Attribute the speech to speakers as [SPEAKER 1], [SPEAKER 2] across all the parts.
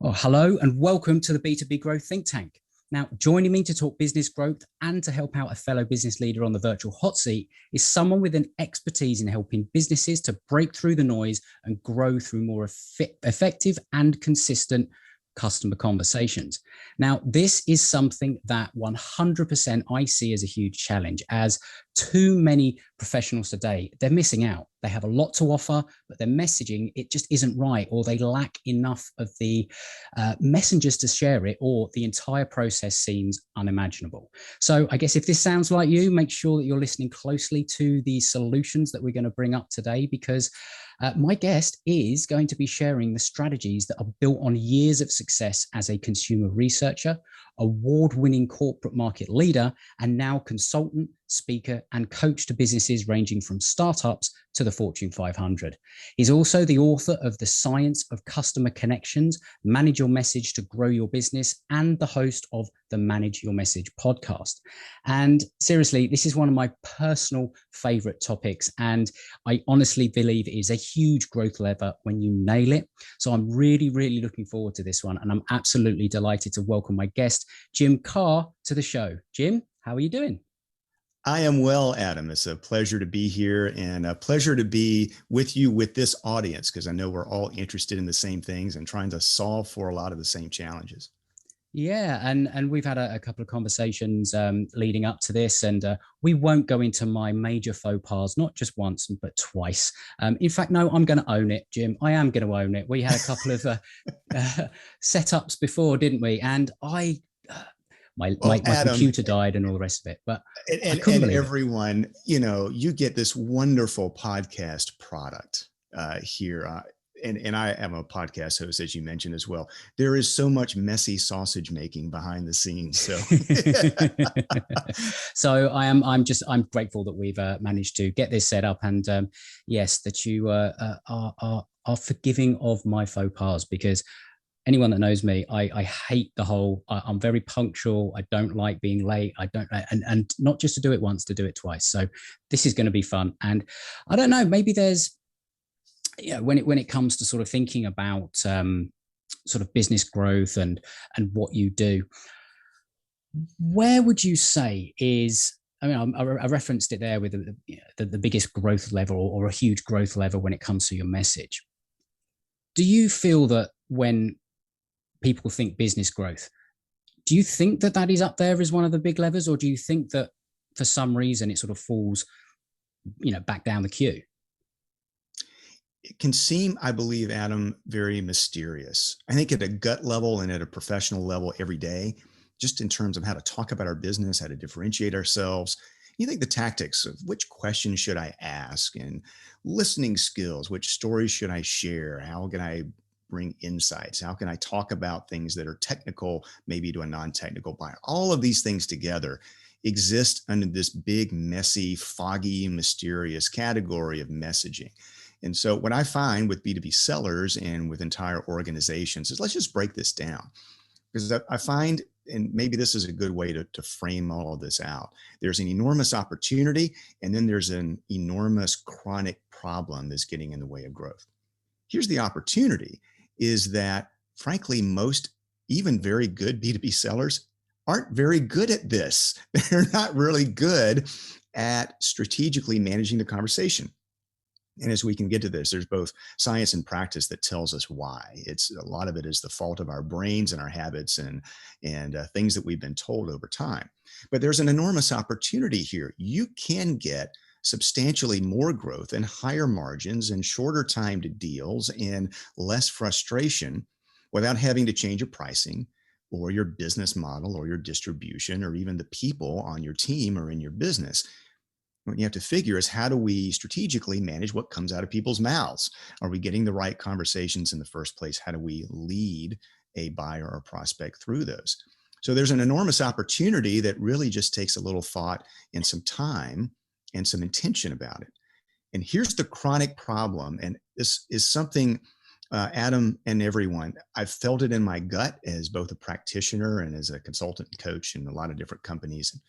[SPEAKER 1] Well, hello and welcome to the B2B Growth Think Tank. Now, joining me to talk business growth and to help out a fellow business leader on the Virtual Hotseat is someone with an expertise in helping businesses to break through the noise and grow through more effective and consistent customer conversations. Now, this is something that 100% I see as a huge challenge, as too many professionals today, they're missing out. They have a lot to offer, but their messaging, it just isn't right, or they lack enough of the messengers to share it, or the entire process seems unimaginable. So I guess if this sounds like you, make sure that you're listening closely to the solutions that we're going to bring up today, because my guest is going to be sharing the strategies that are built on years of success as a consumer researcher, award-winning corporate market leader, and now consultant, speaker, and coach to businesses ranging from startups to the Fortune 500. He's also the author of The Science of Customer Connections, Manage Your Message to Grow Your Business, and the host of the Manage Your Message podcast. And seriously, this is one of my personal favorite topics, and I honestly believe it is a huge growth lever when you nail it. So I'm really, really looking forward to this one, and I'm absolutely delighted to welcome my guest, Jim Karrh, to the show. Jim, how are you doing?
[SPEAKER 2] I am well, Adam. It's a pleasure to be here and a pleasure to be with you with this audience, because I know we're all interested in the same things and trying to solve for a lot of the same challenges.
[SPEAKER 1] Yeah, and we've had a couple of conversations leading up to this, and we won't go into my major faux pas, not just once, but twice. In fact, no, I'm going to own it, Jim. I am going to own it. We had a couple of setups before, didn't we? And my
[SPEAKER 2] Adam,
[SPEAKER 1] computer died and all the rest of it, but
[SPEAKER 2] and everyone, you get this wonderful podcast product here. And I am a podcast host, as you mentioned as well. There is so much messy sausage making behind the scenes. So,
[SPEAKER 1] so I'm grateful that we've managed to get this set up, and yes, that you are forgiving of my faux pas, because anyone that knows me, I hate the whole, I'm very punctual. I don't like being late. I don't, and not just to do it once, to do it twice. So this is going to be fun. And I don't know, maybe there's, when it comes to sort of thinking about sort of business growth and what you do, where would you say is, I mean, I referenced it there with the biggest growth level, or a huge growth level when it comes to your message. Do you feel that when people think business growth, do you think that that is up there as one of the big levers, or do you think that for some reason it sort of falls, back down the queue?
[SPEAKER 2] It can seem, I believe, Adam, very mysterious. I think at a gut level and at a professional level every day, just in terms of how to talk about our business, how to differentiate ourselves, you think the tactics of which questions should I ask, and listening skills, which stories should I share, how can I bring insights, how can I talk about things that are technical, maybe to a non-technical buyer. All of these things together exist under this big, messy, foggy, mysterious category of messaging. And so what I find with B2B sellers and with entire organizations is, let's just break this down. Because I find, and maybe this is a good way to frame all of this out, there's an enormous opportunity, and then there's an enormous chronic problem that's getting in the way of growth. Here's the opportunity, is that, frankly, most even very good B2B sellers aren't very good at this. They're not really good at strategically managing the conversation. And as we can get to this, there's both science and practice that tells us why. It's a lot of it is the fault of our brains and our habits and things that we've been told over time. But there's an enormous opportunity here. You can get substantially more growth and higher margins and shorter time to deals and less frustration without having to change your pricing or your business model or your distribution or even the people on your team or in your business. What you have to figure is, how do we strategically manage what comes out of people's mouths? Are we getting the right conversations in the first place? How do we lead a buyer or prospect through those? So there's an enormous opportunity that really just takes a little thought and some time and some intention about it. And here's the chronic problem. And this is something, Adam and everyone, I've felt it in my gut as both a practitioner and as a consultant and coach in a lot of different companies,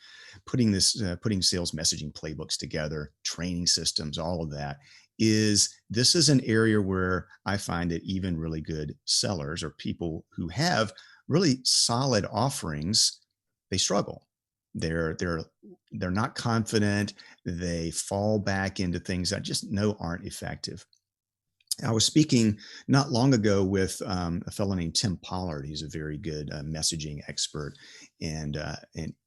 [SPEAKER 2] putting sales messaging playbooks together, training systems, all of that. is this is an area where I find that even really good sellers or people who have really solid offerings, they struggle. They're they're they're not confident. They fall back into things I just know aren't effective. I was speaking not long ago with a fellow named Tim Pollard. He's a very good messaging expert, and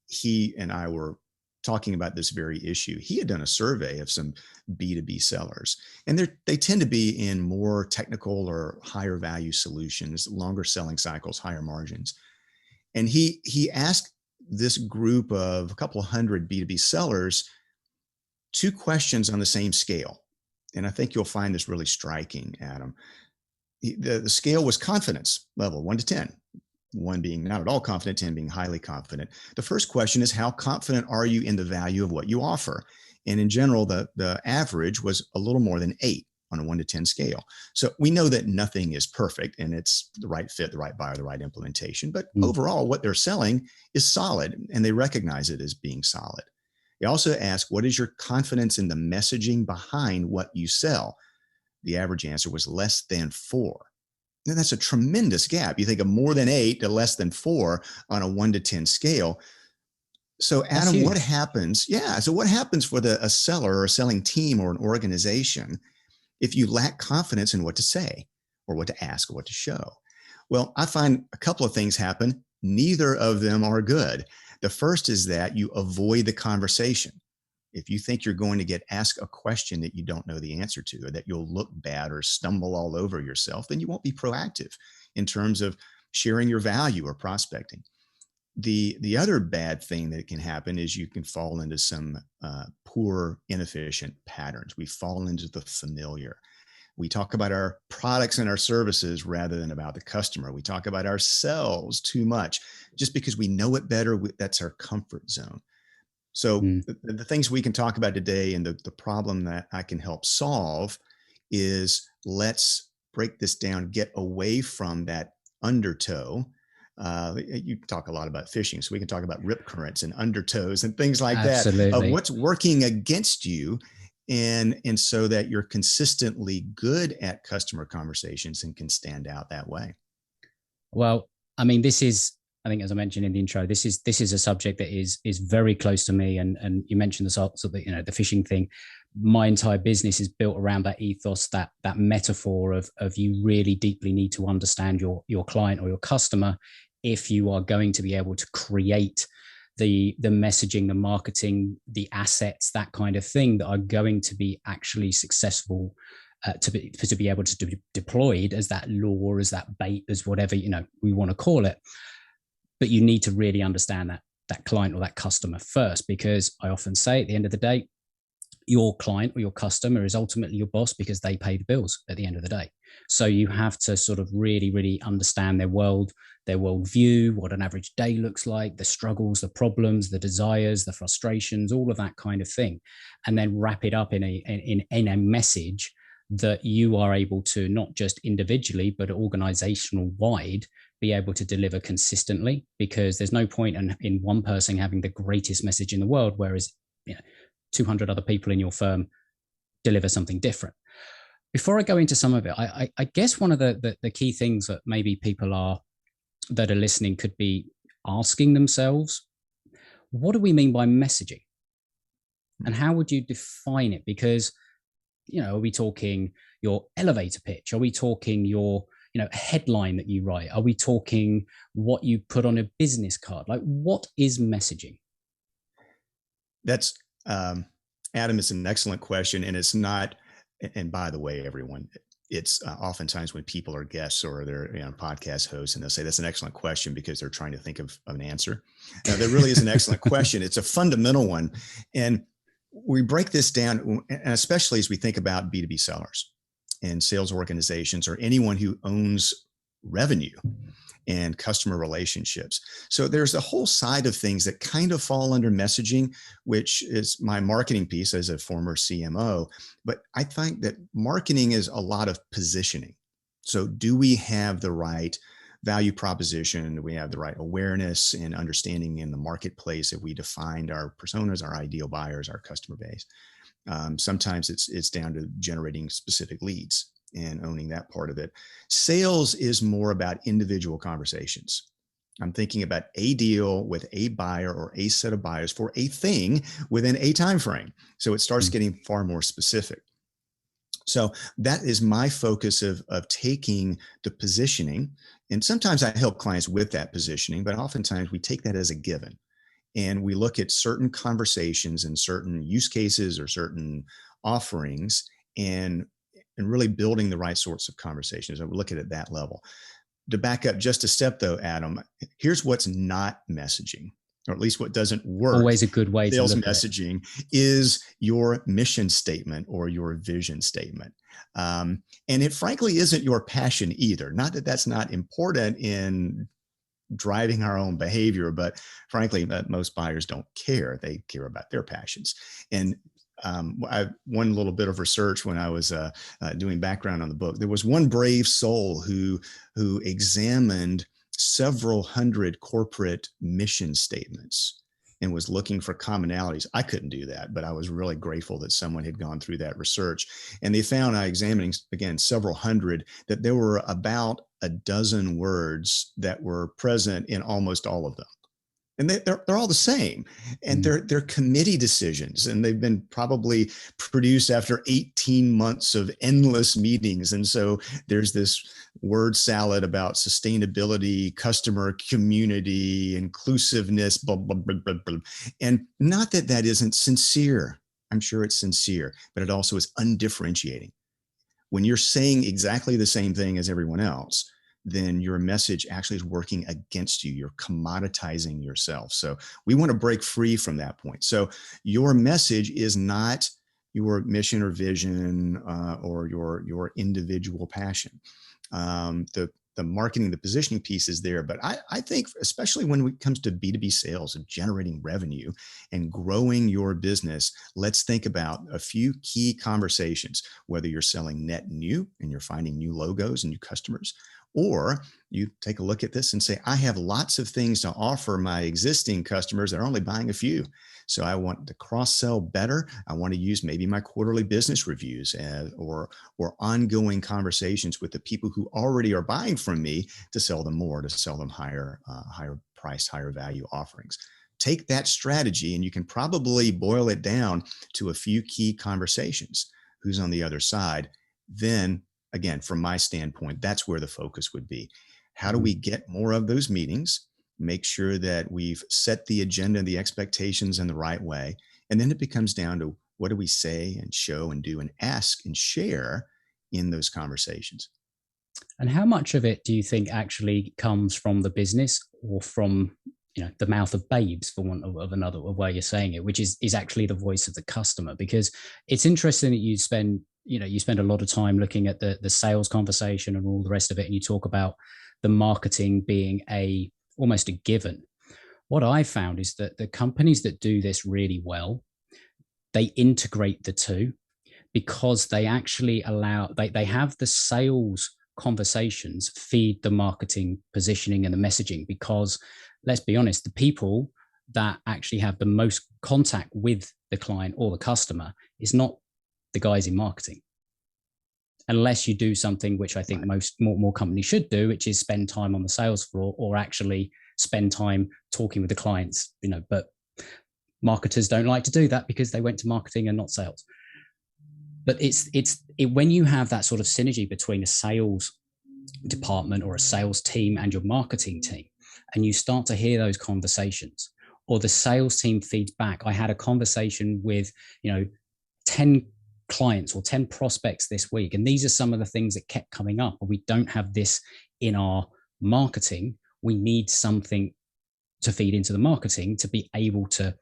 [SPEAKER 2] he and I were talking about this very issue. He had done a survey of some B2B sellers, and they tend to be in more technical or higher value solutions, longer selling cycles, higher margins. And he asked this group of a couple of hundred B2B sellers two questions on the same scale. And I think you'll find this really striking, Adam. The scale was confidence level, 1 to 10, 1 being not at all confident, 10 being highly confident. The first question is, how confident are you in the value of what you offer? And in general, the average was a little more than 8 on a 1 to 10 scale. So we know that nothing is perfect, and it's the right fit, the right buyer, the right implementation. But overall, what they're selling is solid, and they recognize it as being solid. They also ask, what is your confidence in the messaging behind what you sell? The average answer was less than 4. Now, that's a tremendous gap. You think of more than 8 to less than 4 on a 1 to 10 scale. So,
[SPEAKER 1] That's
[SPEAKER 2] Adam, what
[SPEAKER 1] huge.
[SPEAKER 2] happens? Yeah. So, what happens for a seller or a selling team or an organization if you lack confidence in what to say or what to ask or what to show? Well, I find a couple of things happen. Neither of them are good. The first is that you avoid the conversation. If you think you're going to get asked a question that you don't know the answer to, or that you'll look bad or stumble all over yourself, then you won't be proactive in terms of sharing your value or prospecting. The other bad thing that can happen is you can fall into some poor, inefficient patterns. We fall into the familiar. We talk about our products and our services rather than about the customer. We talk about ourselves too much just because we know it better. That's our comfort zone. So
[SPEAKER 1] Mm.
[SPEAKER 2] the things we can talk about today and the problem that I can help solve is, let's break this down, get away from that undertow. You talk a lot about fishing, so we can talk about rip currents and undertows and things like that of
[SPEAKER 1] Absolutely.
[SPEAKER 2] what's working against you, and so that you're consistently good at customer conversations and can stand out that way.
[SPEAKER 1] Well, I mean, this is, I think, as I mentioned in the intro, this is a subject that is very close to me. And you mentioned the sort of the fishing thing. My entire business is built around that ethos, that metaphor of you really deeply need to understand your client or your customer if you are going to be able to create the messaging, the marketing, the assets, that kind of thing that are going to be actually successful, to be able to be deployed as that lure, as that bait, as whatever we want to call it. But you need to really understand that client or that customer first, because I often say at the end of the day, your client or your customer is ultimately your boss because they pay the bills at the end of the day. So you have to sort of really, really understand their world, their worldview, what an average day looks like, the struggles, the problems, the desires, the frustrations, all of that kind of thing, and then wrap it up in a message that you are able to not just individually but organizational wide be able to deliver consistently, because there's no point in one person having the greatest message in the world, whereas 200 other people in your firm deliver something different. Before I go into some of it, I guess one of the key things that maybe people that are listening could be asking themselves, what do we mean by messaging? And how would you define it? Because, are we talking your elevator pitch? Are we talking your headline that you write? Are we talking what you put on a business card? Like, what is messaging?
[SPEAKER 2] That's Adam, it's an excellent question, and it's not. And by the way, everyone, it's oftentimes when people are guests or they're podcast hosts, and they'll say that's an excellent question because they're trying to think of an answer. Now, that really is an excellent question. It's a fundamental one, and we break this down, and especially as we think about B2B sellers and sales organizations or anyone who owns revenue and customer relationships. So there's a whole side of things that kind of fall under messaging, which is my marketing piece as a former CMO. But I think that marketing is a lot of positioning. So do we have the right value proposition? Do we have the right awareness and understanding in the marketplace if we defined our personas, our ideal buyers, our customer base? Sometimes it's down to generating specific leads and owning that part of it. Sales is more about individual conversations. I'm thinking about a deal with a buyer or a set of buyers for a thing within a time frame. So it starts getting far more specific. So that is my focus of taking the positioning. And sometimes I help clients with that positioning, but oftentimes we take that as a given. And we look at certain conversations and certain use cases or certain offerings and really building the right sorts of conversations. I would look at it at that level. To back up just a step though, Adam, here's what's not messaging, or at least what doesn't work.
[SPEAKER 1] Always a good way to
[SPEAKER 2] sales
[SPEAKER 1] look
[SPEAKER 2] messaging is your mission statement or your vision statement. And it frankly isn't your passion either. Not that that's not important in driving our own behavior, but frankly, most buyers don't care. They care about their passions. And one little bit of research when I was doing background on the book, there was one brave soul who examined several hundred corporate mission statements and was looking for commonalities. I couldn't do that, but I was really grateful that someone had gone through that research. And they found, examining again several hundred, that there were about a dozen words that were present in almost all of them. And they're all the same, and they're committee decisions, and they've been probably produced after 18 months of endless meetings. And so there's this word salad about sustainability, customer community, inclusiveness, blah, blah, blah, blah, blah. And not that that isn't sincere. I'm sure it's sincere, but it also is undifferentiating. When you're saying exactly the same thing as everyone else, then your message actually is working against you. You're commoditizing yourself. So we want to break free from that point. So your message is not your mission or vision or your individual passion. The marketing, the positioning piece is there. But I think, especially when it comes to B2B sales and generating revenue and growing your business, let's think about a few key conversations, whether you're selling net new and you're finding new logos and new customers, or you take a look at this and say, I have lots of things to offer my existing customers that are only buying a few. So I want to cross-sell better. I want to use maybe my quarterly business reviews or ongoing conversations with the people who already are buying from me to sell them more, to sell them higher priced, higher value offerings. Take that strategy and you can probably boil it down to a few key conversations. Who's on the other side? Then again, from my standpoint, that's where the focus would be. How do we get more of those meetings? Make sure that we've set the agenda and the expectations in the right way. And then it becomes down to what do we say and show and do and ask and share in those conversations.
[SPEAKER 1] And how much of it do you think actually comes from the business or from the mouth of babes, for want of another way you're saying it, which is actually the voice of the customer? Because it's interesting that you spend a lot of time looking at the sales conversation and all the rest of it, and you talk about the marketing being almost a given. What I found is that the companies that do this really well, they integrate the two, because they actually they have the sales conversations feed the marketing positioning and the messaging. Because let's be honest, the people that actually have the most contact with the client or the customer is not the guys in marketing, unless you do something which I think more companies should do, which is spend time on the sales floor or actually spend time talking with the clients. But marketers don't like to do that because they went to marketing and not sales. But it's when you have that sort of synergy between a sales department or a sales team and your marketing team, and you start to hear those conversations, or the sales team feeds back. I had a conversation with 10 clients or 10 prospects this week, and these are some of the things that kept coming up. We don't have this in our marketing. We need something to feed into the marketing to be able to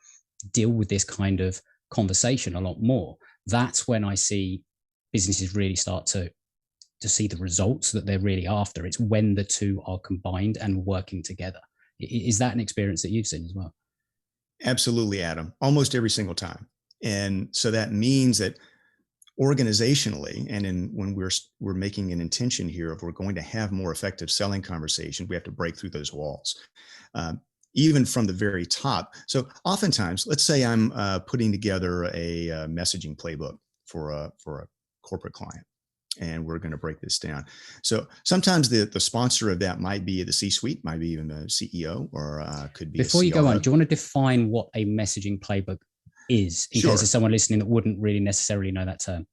[SPEAKER 1] deal with this kind of conversation a lot more. That's when I see businesses really start to see the results that they're really after. It's when the two are combined and working together. Is that an experience that you've seen as well?
[SPEAKER 2] Absolutely, Adam. Almost every single time. And so that means that organizationally, and when we're making an intention here, if we're going to have more effective selling conversation, we have to break through those walls. even from the very top. So oftentimes, let's say I'm putting together a messaging playbook for a corporate client, and we're going to break this down. So sometimes the sponsor of that might be the C-suite, might be even the CEO, or could be
[SPEAKER 1] Before
[SPEAKER 2] a
[SPEAKER 1] you
[SPEAKER 2] CRO.
[SPEAKER 1] go on, do you want to define what a messaging playbook is, in case there's someone listening that wouldn't really necessarily know that term?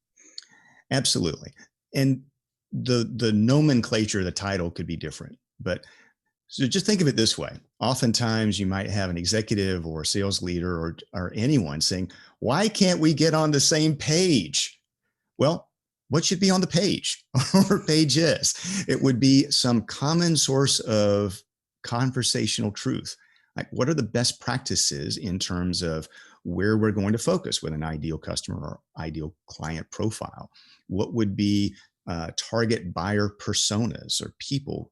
[SPEAKER 2] Absolutely. And the nomenclature, the title could be different, but so just think of it this way. Oftentimes you might have an executive or a sales leader or anyone saying, why can't we get on the same page? Well, what should be on the page or pages? It would be some common source of conversational truth. Like, what are the best practices in terms of where we're going to focus with an ideal customer or ideal client profile? What would be target buyer personas or people?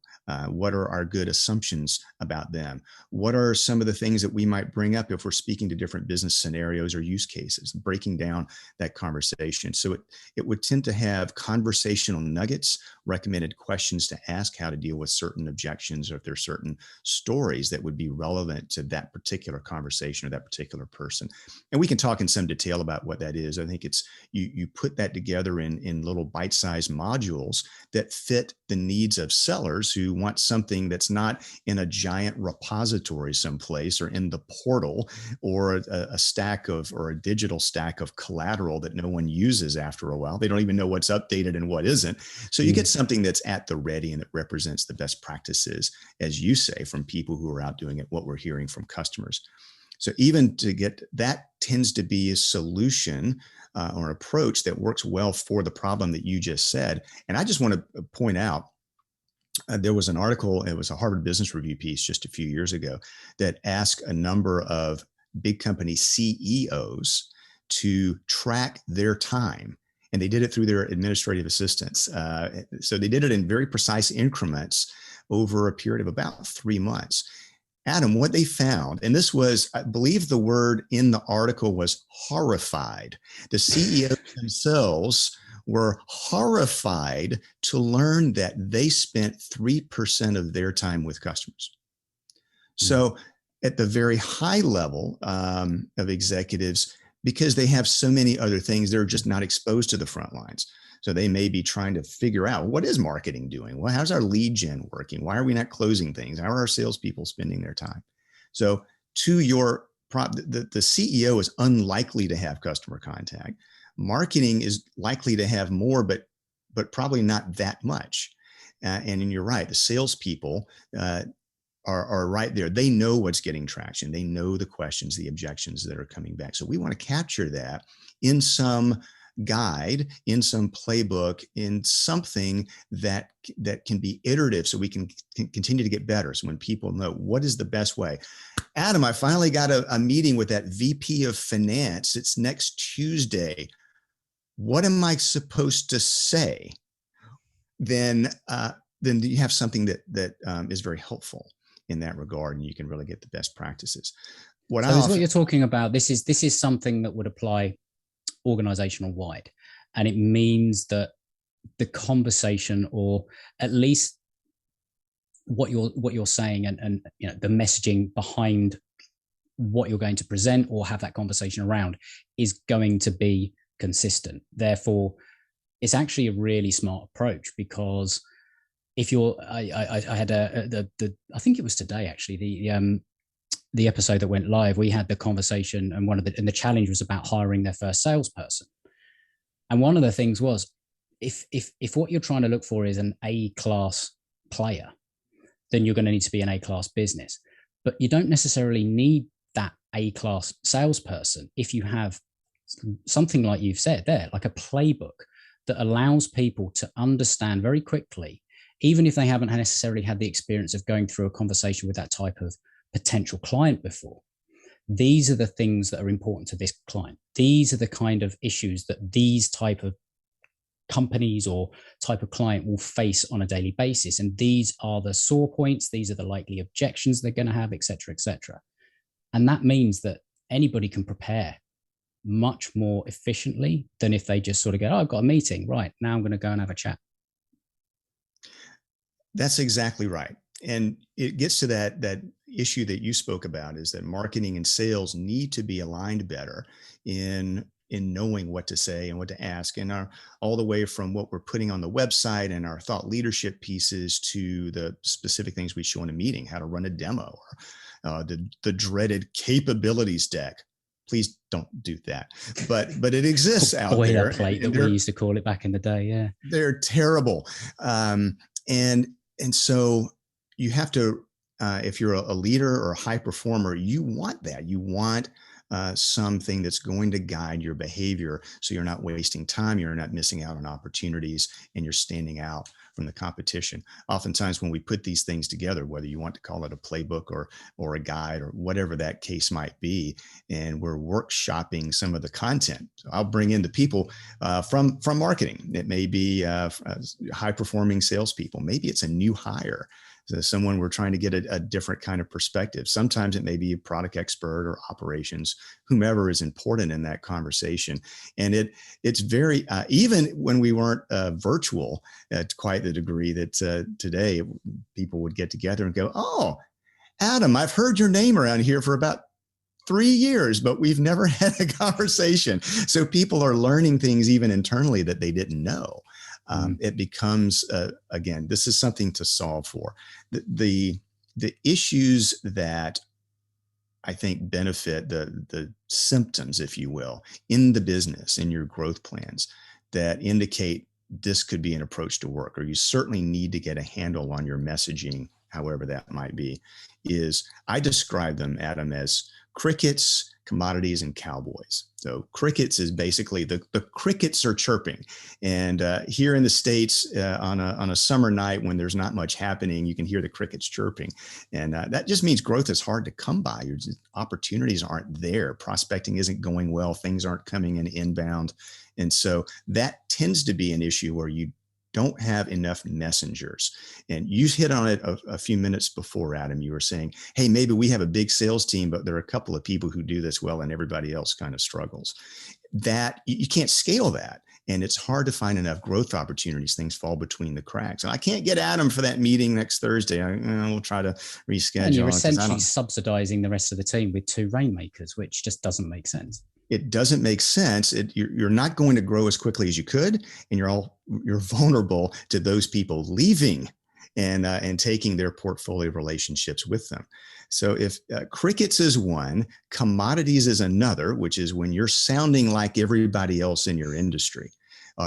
[SPEAKER 2] What are our good assumptions about them? What are some of the things that we might bring up if we're speaking to different business scenarios or use cases, breaking down that conversation? So it would tend to have conversational nuggets, recommended questions to ask, how to deal with certain objections, or if there's certain stories that would be relevant to that particular conversation or that particular person. And we can talk in some detail about what that is. I think it's you put that together in little bite-sized modules that fit the needs of sellers who want something that's not in a giant repository someplace or in the portal or a stack of, or a digital stack of collateral that no one uses after a while. They don't even know what's updated and what isn't. So you get something that's at the ready and that represents the best practices, as you say, from people who are out doing it, what we're hearing from customers. So even to get that tends to be a solution or approach that works well for the problem that you just said. And I just want to point out, there was an article, it was a Harvard Business Review piece just a few years ago, that asked a number of big company CEOs to track their time. And they did it through their administrative assistants. So they did it in very precise increments over a period of about 3 months. Adam, what they found, and this was, I believe the word in the article was horrified. The CEOs themselves were horrified to learn that they spent 3% of their time with customers. So at the very high level of executives, because they have so many other things, they're just not exposed to the front lines. So they may be trying to figure out, what is marketing doing? Well, how's our lead gen working? Why are we not closing things? How are our salespeople spending their time? So to your the CEO is unlikely to have customer contact. Marketing is likely to have more, but probably not that much. And you're right, the salespeople are right there. They know what's getting traction. They know the questions, the objections that are coming back. So we want to capture that in some guide, in some playbook, in something that can be iterative, so we can continue to get better. So when people know what is the best way. Adam, I finally got a meeting with that VP of finance. It's next Tuesday. What am I supposed to say? Then you have something that is very helpful in that regard, and you can really get the best practices.
[SPEAKER 1] What you're talking about, this is something that would apply organizational wide, and it means that the conversation, or at least what you're saying, and you know, the messaging behind what you're going to present or have that conversation around, is going to be consistent. Therefore, it's actually a really smart approach, because if you're, I had I think it was today actually, the episode that went live, we had the conversation, and the challenge was about hiring their first salesperson. And one of the things was, if what you're trying to look for is an A-class player, then you're going to need to be an A-class business. But you don't necessarily need that A-class salesperson if you have something like you've said there, like a playbook that allows people to understand very quickly, even if they haven't necessarily had the experience of going through a conversation with that type of potential client before. These are the things that are important to this client. These are the kind of issues that these type of companies or type of client will face on a daily basis. And these are the sore points. These are the likely objections they're going to have, et cetera, et cetera. And that means that anybody can prepare much more efficiently than if they just sort of go, oh, I've got a meeting. Right, now I'm going to go and have a chat.
[SPEAKER 2] That's exactly right. And it gets to that issue that you spoke about, is that marketing and sales need to be aligned better in knowing what to say and what to ask, and all the way from what we're putting on the website and our thought leadership pieces to the specific things we show in a meeting, how to run a demo, or the dreaded capabilities deck. Please don't do that. But it exists out there,
[SPEAKER 1] Boilerplate that we used to call it back in the day. Yeah.
[SPEAKER 2] they're terrible. And so you have to, if you're a leader or a high performer, you want that. You want something that's going to guide your behavior, so you're not wasting time, you're not missing out on opportunities, and you're standing out from the competition. Oftentimes when we put these things together, whether you want to call it a playbook or a guide or whatever that case might be, and we're workshopping some of the content. So I'll bring in the people from marketing. It may be high performing salespeople. Maybe it's a new hire. So someone we're trying to get a different kind of perspective. Sometimes it may be a product expert or operations, whomever is important in that conversation. And it's very, even when we weren't virtual at quite the degree that today people would get together and go, "Oh, Adam, I've heard your name around here for about 3 years, but we've never had a conversation." So people are learning things even internally that they didn't know. It becomes, again, this is something to solve for. The issues that I think benefit the symptoms, if you will, in the business, in your growth plans, that indicate this could be an approach to work, or you certainly need to get a handle on your messaging, however that might be, is I describe them, Adam, as crickets, commodities, and cowboys. So crickets is basically the crickets are chirping. And here in the States, on a summer night when there's not much happening, you can hear the crickets chirping. And that just means growth is hard to come by. Opportunities aren't there. Prospecting isn't going well. Things aren't coming in inbound. And so that tends to be an issue where you don't have enough messengers. And you hit on it a few minutes before, Adam. You were saying, hey, maybe we have a big sales team, but there are a couple of people who do this well and everybody else kind of struggles. That you can't scale that. And it's hard to find enough growth opportunities. Things fall between the cracks. And I can't get Adam for that meeting next Thursday. We'll try to reschedule.
[SPEAKER 1] And you're essentially subsidizing the rest of the team with two rainmakers, which just doesn't make sense.
[SPEAKER 2] It doesn't make sense. You're not going to grow as quickly as you could, and you're vulnerable to those people leaving and taking their portfolio relationships with them. So if crickets is one, commodities is another, which is when you're sounding like everybody else in your industry.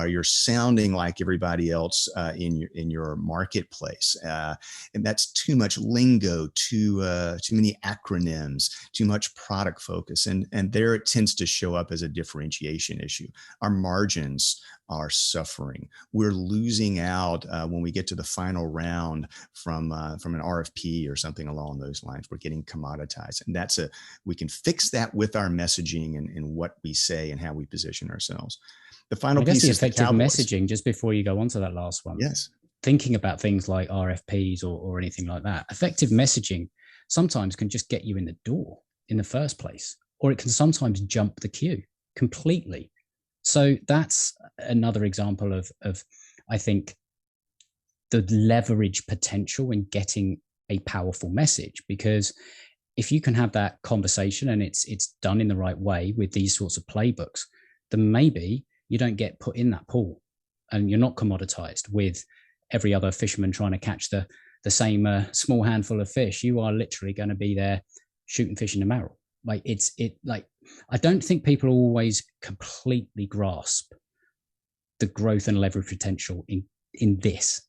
[SPEAKER 2] You're sounding like everybody else in your marketplace, and that's too much lingo, too many acronyms, too much product focus, and there it tends to show up as a differentiation issue. Our margins are suffering. We're losing out when we get to the final round from an RFP or something along those lines. We're getting commoditized, and we can fix that with our messaging and what we say and how we position ourselves. The final piece is the
[SPEAKER 1] effective
[SPEAKER 2] cowboys.
[SPEAKER 1] messaging. Just before you go on to that last one,
[SPEAKER 2] yes,
[SPEAKER 1] thinking about things like RFPs or anything like that, effective messaging sometimes can just get you in the door in the first place, or it can sometimes jump the queue completely. So that's another example of I think the leverage potential in getting a powerful message, because if you can have that conversation and it's done in the right way with these sorts of playbooks, then maybe you don't get put in that pool and you're not commoditized with every other fisherman trying to catch the same small handful of fish. You are literally going to be there shooting fish in the barrel. Like I don't think people always completely grasp the growth and leverage potential in this.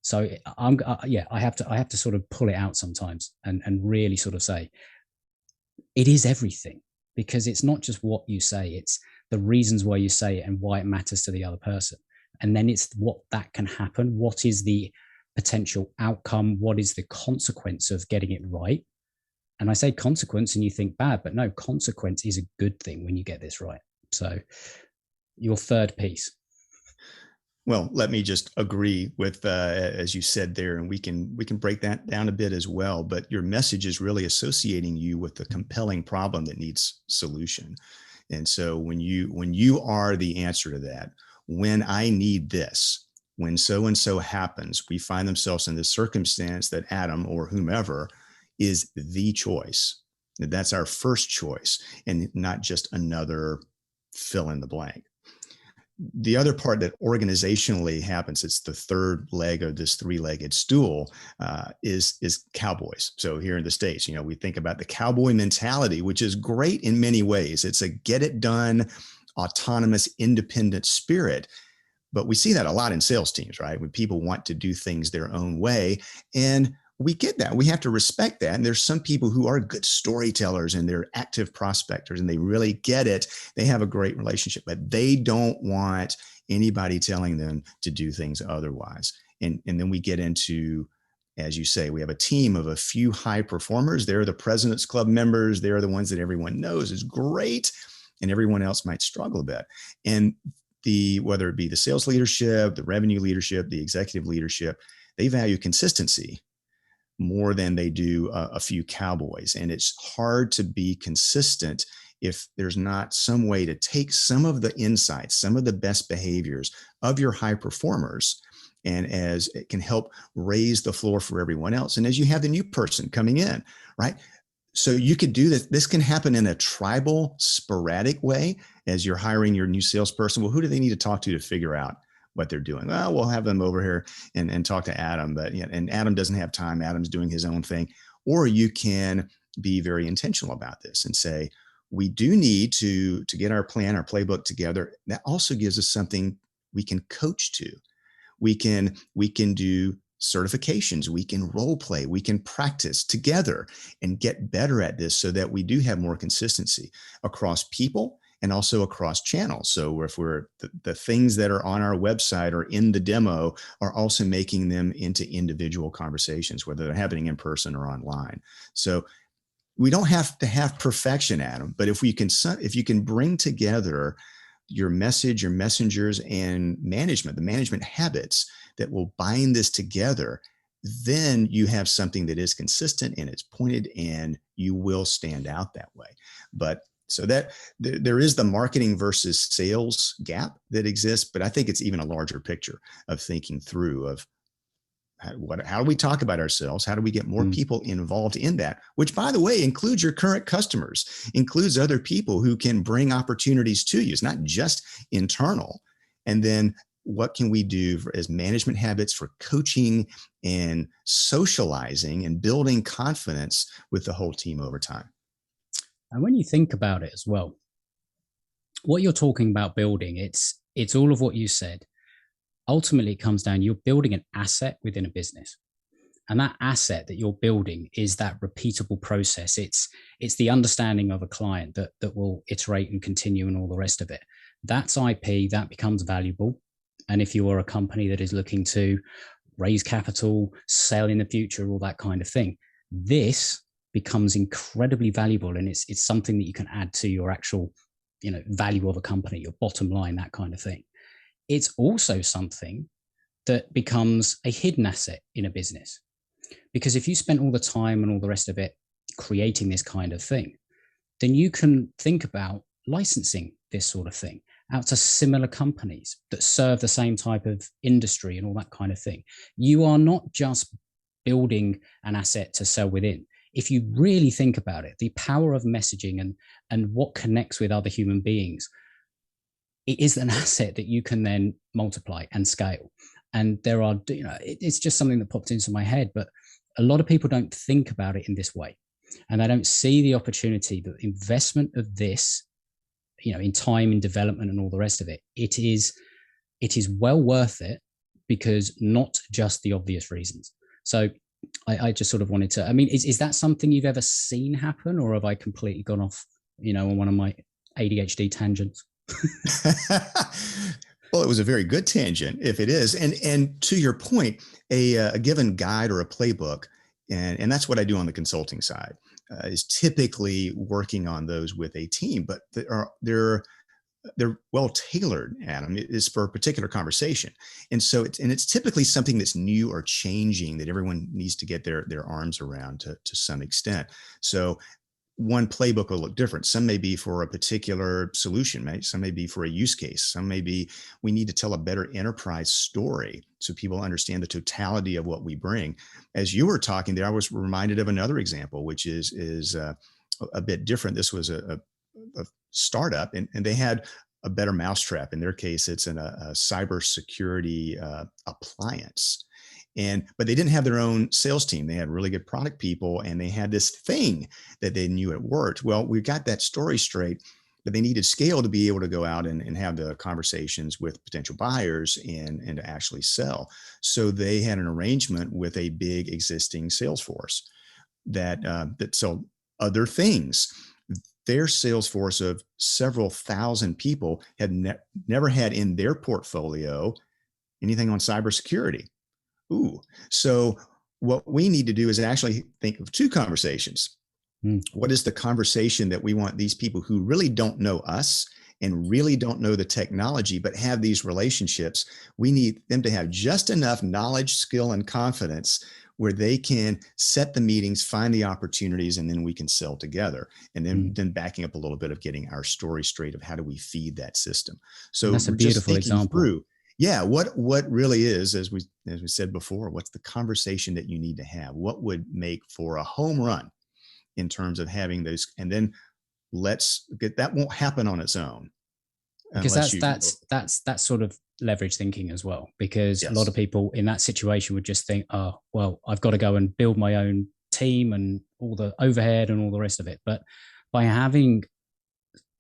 [SPEAKER 1] So I have to sort of pull it out sometimes and really sort of say it is everything, because it's not just what you say, it's the reasons why you say it and why it matters to the other person. And then it's what that can happen. What is the potential outcome? What is the consequence of getting it right? And I say consequence and you think bad, but no, consequence is a good thing when you get this right. So your third piece.
[SPEAKER 2] Well, let me just agree with, as you said there, and we can break that down a bit as well. But your message is really associating you with a compelling problem that needs solution. And so when you are the answer to that, when I need this, when so and so happens, we find themselves in this circumstance that Adam or whomever is the choice. That's our first choice, and not just another fill in the blank. The other part that organizationally happens, it's the third leg of this three-legged stool, is cowboys. So here in the States, we think about the cowboy mentality, which is great in many ways. It's a get it done, autonomous, independent spirit. But we see that a lot in sales teams, right? When people want to do things their own way. And we get that. We have to respect that. And there's some people who are good storytellers and they're active prospectors and they really get it. They have a great relationship, but they don't want anybody telling them to do things otherwise. And then we get into, as you say, we have a team of a few high performers. They're the President's Club members. They're the ones that everyone knows is great. And everyone else might struggle a bit. And whether it be the sales leadership, the revenue leadership, the executive leadership, they value consistency more than they do a few cowboys. And it's hard to be consistent if there's not some way to take some of the insights, some of the best behaviors of your high performers, and as it can help raise the floor for everyone else. And as you have the new person coming in, right? So you could do this. This can happen in a tribal, sporadic way as you're hiring your new salesperson. Well, who do they need to talk to figure out what they're doing? Well, we'll have them over here and talk to Adam, but and Adam doesn't have time. Adam's doing his own thing. Or you can be very intentional about this and say, we do need to get our plan, our playbook together. That also gives us something we can coach to. We can do certifications, we can role play, we can practice together and get better at this so that we do have more consistency across people and also across channels. So if the things that are on our website or in the demo are also making them into individual conversations, whether they're happening in person or online. So we don't have to have perfection, Adam, but if you can bring together your message, your messengers, and the management habits that will bind this together, then you have something that is consistent and it's pointed and you will stand out that way. But so that there is the marketing versus sales gap that exists, but I think it's even a larger picture of thinking through of how do we talk about ourselves? How do we get more people involved in that? Which, by the way, includes your current customers, includes other people who can bring opportunities to you. It's not just internal. And then what can we do as management habits for coaching and socializing and building confidence with the whole team over time?
[SPEAKER 1] And when you think about it as well, what you're talking about building, it's all of what you said. Ultimately, it comes down, you're building an asset within a business. And that asset that you're building is that repeatable process. It's the understanding of a client that will iterate and continue and all the rest of it. That's IP, that becomes valuable. And if you are a company that is looking to raise capital, sell in the future, all that kind of thing, this becomes incredibly valuable. And it's something that you can add to your actual, value of a company, your bottom line, that kind of thing. It's also something that becomes a hidden asset in a business. Because if you spent all the time and all the rest of it creating this kind of thing, then you can think about licensing this sort of thing out to similar companies that serve the same type of industry and all that kind of thing. You are not just building an asset to sell within. If you really think about it, the power of messaging and what connects with other human beings, it is an asset that you can then multiply and scale. And there are, it's just something that popped into my head, but a lot of people don't think about it in this way. And they don't see the opportunity, the investment of this, in time, in development and all the rest of it. It is well worth it because not just the obvious reasons. So I just sort of wanted to, is that something you've ever seen happen, or have I completely gone off, on one of my ADHD tangents?
[SPEAKER 2] Well, it was a very good tangent if it is. And to your point, a given guide or a playbook, and that's what I do on the consulting side, is typically working on those with a team, but they're well tailored, Adam. It is for a particular conversation. And so it's typically something that's new or changing that everyone needs to get their arms around to some extent. So one playbook will look different. Some may be for a particular solution, right? Some may be for a use case. Some may be we need to tell a better enterprise story so people understand the totality of what we bring. As you were talking there, I was reminded of another example, which is a bit different. This was a startup, and they had a better mousetrap. In their case, it's a cybersecurity appliance. But they didn't have their own sales team. They had really good product people, and they had this thing that they knew it worked. Well, we got that story straight, but they needed scale to be able to go out and have the conversations with potential buyers and to actually sell. So they had an arrangement with a big existing sales force that sold other things. Their sales force of several thousand people had never had in their portfolio anything on cybersecurity. Ooh, so what we need to do is actually think of two conversations. What is the conversation that we want these people who really don't know us and really don't know the technology, but have these relationships? We need them to have just enough knowledge, skill, and confidence where they can set the meetings, find the opportunities, and then we can sell together. And then backing up a little bit of getting our story straight of how do we feed that system. So
[SPEAKER 1] that's a
[SPEAKER 2] we're just
[SPEAKER 1] beautiful
[SPEAKER 2] thinking
[SPEAKER 1] example.
[SPEAKER 2] through, yeah, what really is, as we said before, what's the conversation that you need to have? What would make for a home run in terms of having those? And then let's get that won't happen on its own.
[SPEAKER 1] Because that's sort of leverage thinking as well. Because
[SPEAKER 2] Yes.
[SPEAKER 1] a lot of people in that situation would just think, oh, well, I've got to go and build my own team and all the overhead and all the rest of it. But by having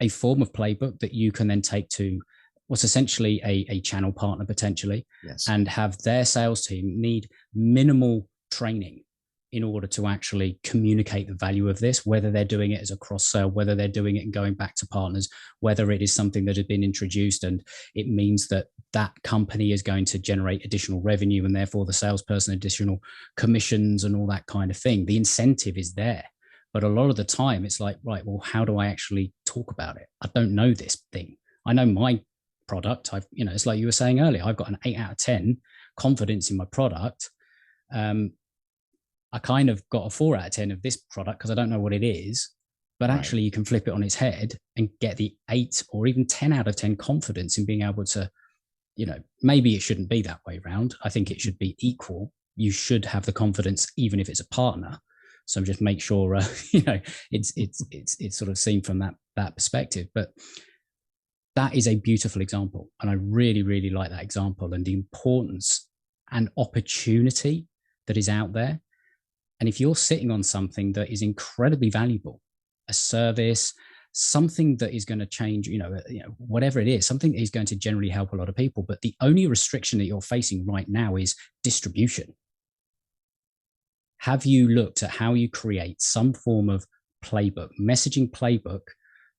[SPEAKER 1] a form of playbook that you can then take to what's essentially a channel partner potentially,
[SPEAKER 2] Yes.
[SPEAKER 1] and have their sales team need minimal training in order to actually communicate the value of this, whether they're doing it as a cross sell, whether they're doing it and going back to partners, whether it is something that has been introduced and it means that that company is going to generate additional revenue and therefore the salesperson additional commissions and all that kind of thing. The incentive is there. But a lot of the time it's like, right, well, how do I actually talk about it? I don't know this thing. I know my product. It's like you were saying earlier, I've got an 8 out of 10 confidence in my product. I kind of got a 4 out of 10 of this product because I don't know what it is, but actually you can flip it on its head and get the 8 or even 10 out of 10 confidence in being able to, maybe it shouldn't be that way around. I think it should be equal. You should have the confidence, even if it's a partner. So just make sure, it's sort of seen from that perspective. But that is a beautiful example. And I really, really like that example and the importance and opportunity that is out there. And if you're sitting on something that is incredibly valuable, a service, something that is going to change, whatever it is, something that is going to generally help a lot of people, but the only restriction that you're facing right now is distribution. Have you looked at how you create some form of playbook, messaging playbook,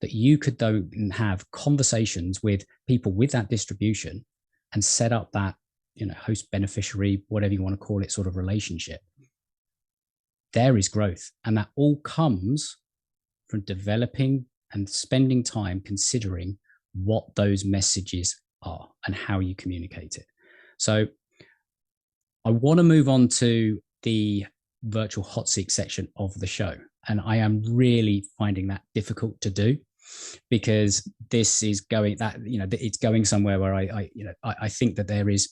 [SPEAKER 1] that you could then have conversations with people with that distribution and set up that, host beneficiary, whatever you want to call it, sort of relationship? There is growth. And that all comes from developing and spending time considering what those messages are and how you communicate it. So I want to move on to the virtual hot seat section of the show. And I am really finding that difficult to do, because this is going it's going somewhere where I think that there is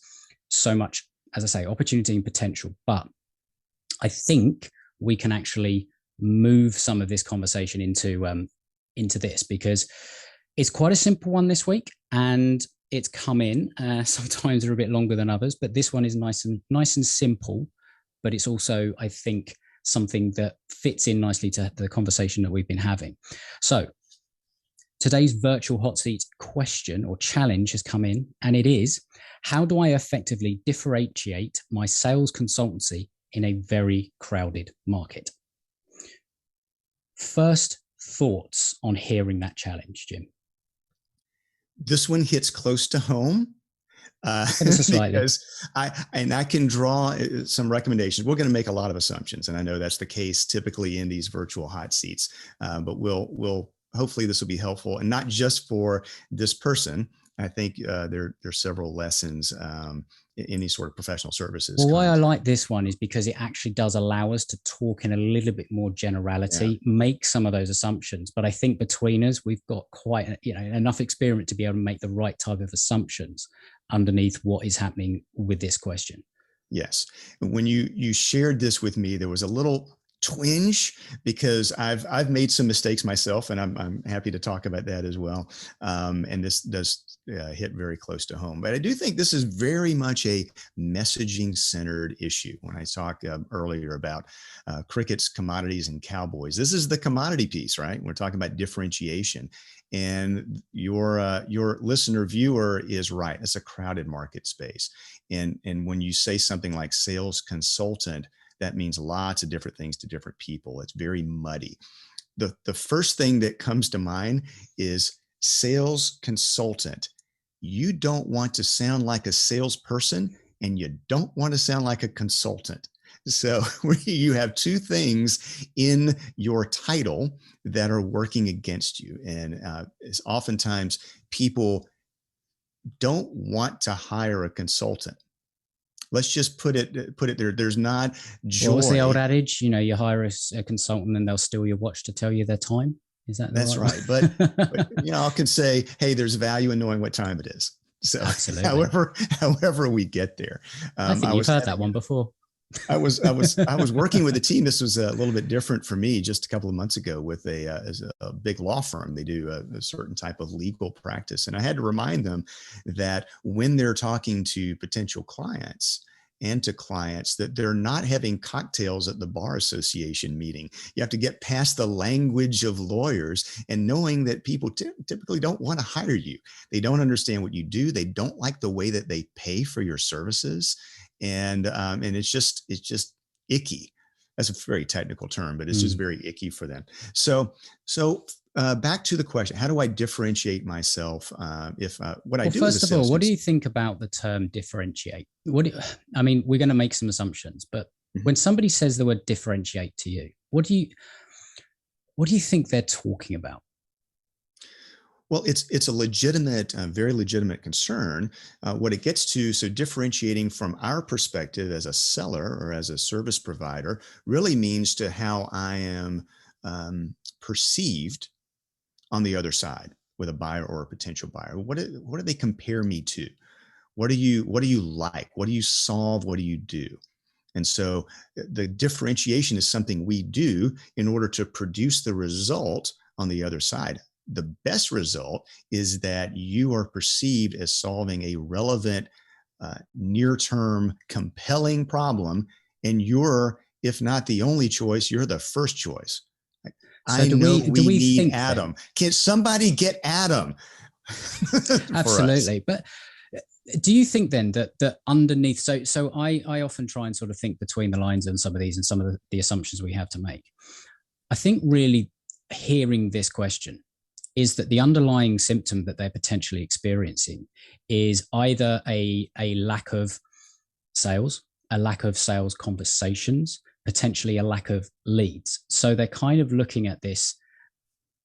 [SPEAKER 1] so much, as I say, opportunity and potential, but I think we can actually move some of this conversation into this, because it's quite a simple one this week and it's come in. Sometimes they're a bit longer than others, but this one is nice and simple, but it's also, I think, something that fits in nicely to the conversation that we've been having. So today's virtual hot seat question or challenge has come in, and it is, how do I effectively differentiate my sales consultancy in a very crowded market? First thoughts on hearing that challenge, Jim?
[SPEAKER 2] This one hits close to home.
[SPEAKER 1] Because
[SPEAKER 2] I can draw some recommendations. We're going to make a lot of assumptions, and I know that's the case typically in these virtual hot seats. But we'll hopefully this will be helpful, and not just for this person. I think there are several lessons any sort of professional services
[SPEAKER 1] Well, why I
[SPEAKER 2] context.
[SPEAKER 1] like this one is because it actually does allow us to talk in a little bit more
[SPEAKER 2] Yeah.
[SPEAKER 1] generality, make some of those assumptions. But I think between us, we've got quite enough experience to be able to make the right type of assumptions underneath what is happening with this question.
[SPEAKER 2] Yes. When you shared this with me, there was a little twinge because I've made some mistakes myself, and I'm happy to talk about that as well. And this does hit very close to home. But I do think this is very much a messaging centered issue. When I talked earlier about crickets, commodities, and cowboys, this is the commodity piece, right? We're talking about differentiation. And your listener viewer is right. It's a crowded market space. And when you say something like sales consultant, that means lots of different things to different people. It's very muddy. The first thing that comes to mind is sales consultant. You don't want to sound like a salesperson, and you don't want to sound like a consultant. So you have two things in your title that are working against you. And it's oftentimes people don't want to hire a consultant. Let's just put it there. There's not
[SPEAKER 1] What was the old
[SPEAKER 2] joy.
[SPEAKER 1] adage? You hire a consultant and they'll steal your watch to tell you their time. Is that the
[SPEAKER 2] That's
[SPEAKER 1] right
[SPEAKER 2] right. But
[SPEAKER 1] one?
[SPEAKER 2] I can say, hey, there's value in knowing what time it is. So
[SPEAKER 1] Absolutely.
[SPEAKER 2] however we get there,
[SPEAKER 1] I think
[SPEAKER 2] I
[SPEAKER 1] you've
[SPEAKER 2] was
[SPEAKER 1] heard that
[SPEAKER 2] having
[SPEAKER 1] one before.
[SPEAKER 2] I was working with a team. This was a little bit different for me just a couple of months ago with a big law firm. They do a certain type of legal practice, and I had to remind them that when they're talking to potential clients and to clients, that they're not having cocktails at the bar association meeting. You have to get past the language of lawyers and knowing that people typically don't want to hire you. They don't understand what you do. They don't like the way that they pay for your services, and it's just icky. That's a very technical term, but it's just
[SPEAKER 1] Mm.
[SPEAKER 2] very icky for them. So back to the question: how do I differentiate myself? If what I
[SPEAKER 1] Well,
[SPEAKER 2] do as a
[SPEAKER 1] first of all,
[SPEAKER 2] sales
[SPEAKER 1] what do you
[SPEAKER 2] consultant?
[SPEAKER 1] think about the term differentiate? I mean, we're going to make some assumptions, but when somebody says the word differentiate to you, what do you think they're talking about?
[SPEAKER 2] Well, it's a legitimate, very legitimate concern. What it gets to, so differentiating from our perspective as a seller or as a service provider, really means to how I am perceived on the other side with a buyer or a potential buyer. What do they compare me to? What do you like? What do you solve? What do you do? And so the differentiation is something we do in order to produce the result on the other side. The best result is that you are perceived as solving a relevant, near term, compelling problem. And you're, if not the only choice, you're the first choice.
[SPEAKER 1] So
[SPEAKER 2] I
[SPEAKER 1] do
[SPEAKER 2] know
[SPEAKER 1] we do
[SPEAKER 2] we
[SPEAKER 1] we
[SPEAKER 2] need
[SPEAKER 1] think then?
[SPEAKER 2] Adam. Can somebody get Adam for us?
[SPEAKER 1] Absolutely, but do you think then that underneath? So I often try and sort of think between the lines on some of these and some of the assumptions we have to make. I think really hearing this question is that the underlying symptom that they're potentially experiencing is either a lack of sales, a lack of sales conversations, potentially a lack of leads. So they're kind of looking at this,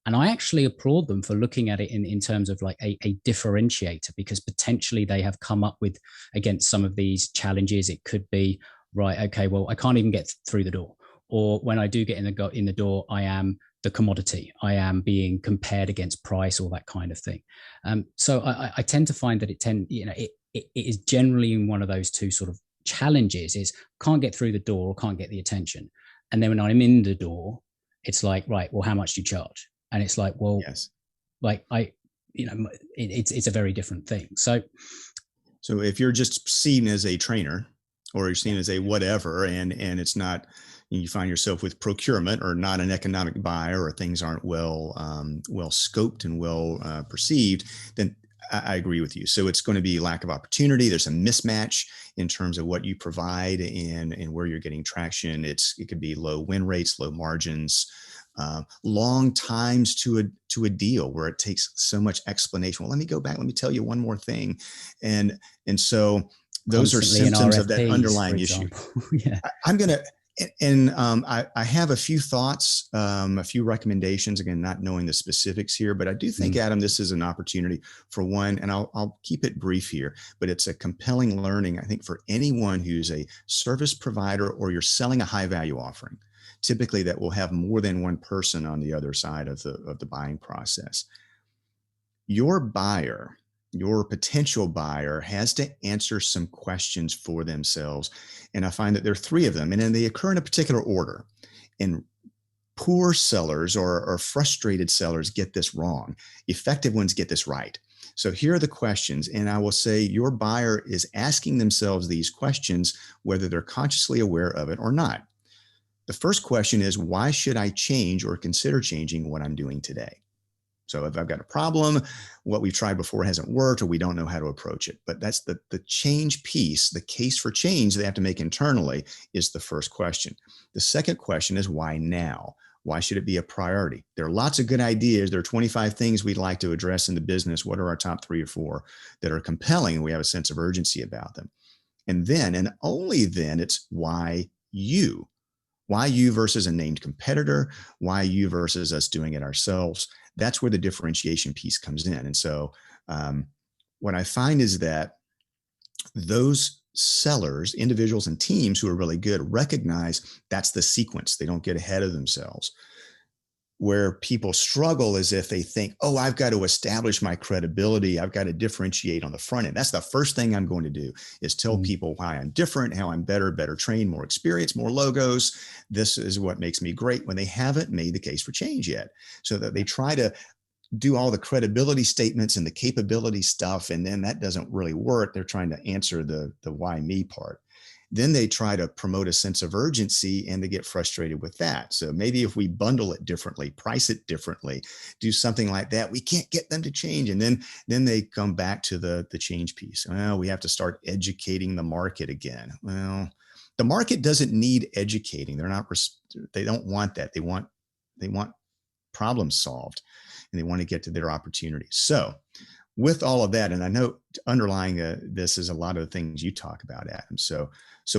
[SPEAKER 1] and I actually applaud them for looking at it in terms of like a differentiator, because potentially they have come up with against some of these challenges. It could be, right, okay, well, I can't even get through the door. Or when I do get in the door, I am the commodity. I am being compared against price, or that kind of thing. So I tend to find that it is generally in one of those two sort of challenges: is can't get through the door or can't get the attention. And then when I'm in the door, it's like, right, well, how much do you charge? And it's like, well,
[SPEAKER 2] Yes.
[SPEAKER 1] like it's a very different thing.
[SPEAKER 2] So if you're just seen as a trainer or you're seen
[SPEAKER 1] Yeah.
[SPEAKER 2] as a whatever, and it's not, you find yourself with procurement or not an economic buyer, or things aren't well scoped and well perceived, then I agree with you. So it's going to be lack of opportunity. There's a mismatch in terms of what you provide and where you're getting traction. It could be low win rates, low margins, long times to a deal where it takes so much explanation. Well, let me go back. Let me tell you one more thing, and so those are
[SPEAKER 1] Constantly in
[SPEAKER 2] symptoms of that
[SPEAKER 1] RFPs, for
[SPEAKER 2] underlying issue.
[SPEAKER 1] example. Yeah.
[SPEAKER 2] I'm gonna I have a few thoughts, a few recommendations, again, not knowing the specifics here, but I do think, Adam, this is an opportunity for one, and I'll keep it brief here, but it's a compelling learning, I think, for anyone who's a service provider or you're selling a high value offering, typically that will have more than one person on the other side of the buying process. Your buyer, your potential buyer, has to answer some questions for themselves. And I find that there are three of them, and then they occur in a particular order. And poor sellers or frustrated sellers get this wrong. Effective ones get this right. So here are the questions. And I will say your buyer is asking themselves these questions, whether they're consciously aware of it or not. The first question is, why should I change or consider changing what I'm doing today? So if I've got a problem, what we've tried before hasn't worked, or we don't know how to approach it. But that's the change piece, the case for change they have to make internally is the first question. The second question is, why now? Why should it be a priority? There are lots of good ideas. There are 25 things we'd like to address in the business. What are our top 3 or 4 that are compelling and we have a sense of urgency about them? And then, and only then, it's why you? Why you versus a named competitor? Why you versus us doing it ourselves? That's where the differentiation piece comes in. And so what I find is that those sellers, individuals and teams who are really good, recognize that's the sequence. They don't get ahead of themselves. Where people struggle is if they think, oh, I've got to establish my credibility. I've got to differentiate on the front end. That's the first thing I'm going to do is tell people why I'm different, how I'm better trained, more experience, more logos. This is what makes me great, when they haven't made the case for change yet. So that they try to do all the credibility statements and the capability stuff, and then that doesn't really work. They're trying to answer the why me part. Then they try to promote a sense of urgency and they get frustrated with that. So maybe if we bundle it differently, price it differently, do something like that, we can't get them to change. And then they come back to the change piece. Well, we have to start educating the market again. Well, the market doesn't need educating. They don't want that. They want problems solved, and they want to get to their opportunities. So with all of that, and I know underlying this is a lot of the things you talk about, Adam. So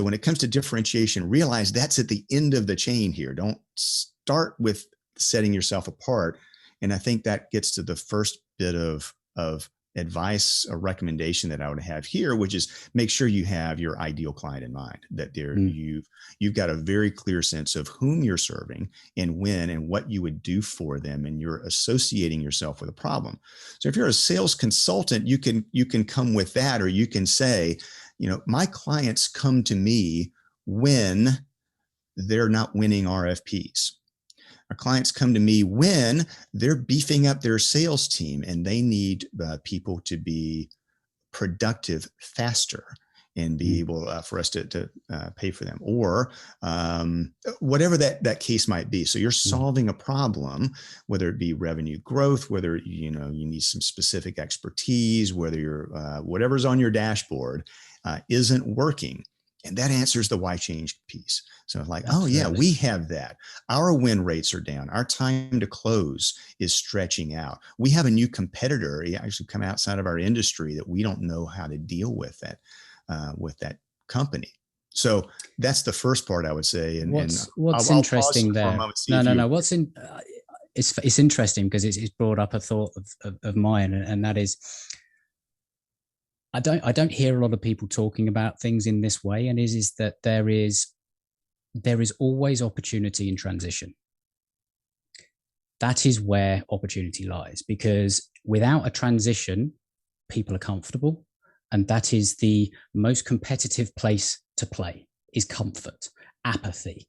[SPEAKER 2] when it comes to differentiation, realize that's at the end of the chain here. Don't start with setting yourself apart. And I think that gets to the first bit of advice or recommendation that I would have here, which is make sure you have your ideal client in mind, that you've got a very clear sense of whom you're serving and when and what you would do for them, and you're associating yourself with a problem. So if you're a sales consultant, you can come with that, or you can say, my clients come to me when they're not winning RFPs. Our clients come to me when they're beefing up their sales team and they need people to be productive faster and be able for us to pay for them, or whatever that case might be. So you're solving a problem, whether it be revenue growth, whether you need some specific expertise, whether you're whatever's on your dashboard isn't working. And that answers the why change piece. So like, Absolutely. Oh yeah, we have that. Our win rates are down. Our time to close is stretching out. We have a new competitor actually come outside of our industry that we don't know how to deal with that company. So that's the first part I would say. And
[SPEAKER 1] what's
[SPEAKER 2] I'll
[SPEAKER 1] interesting
[SPEAKER 2] pause
[SPEAKER 1] there?
[SPEAKER 2] For a moment,
[SPEAKER 1] No. It's interesting because it's brought up a thought of mine, and that is, I don't hear a lot of people talking about things in this way, and is that there is always opportunity in transition. That is where opportunity lies, because without a transition, people are comfortable, and that is the most competitive place to play, is comfort. Apathy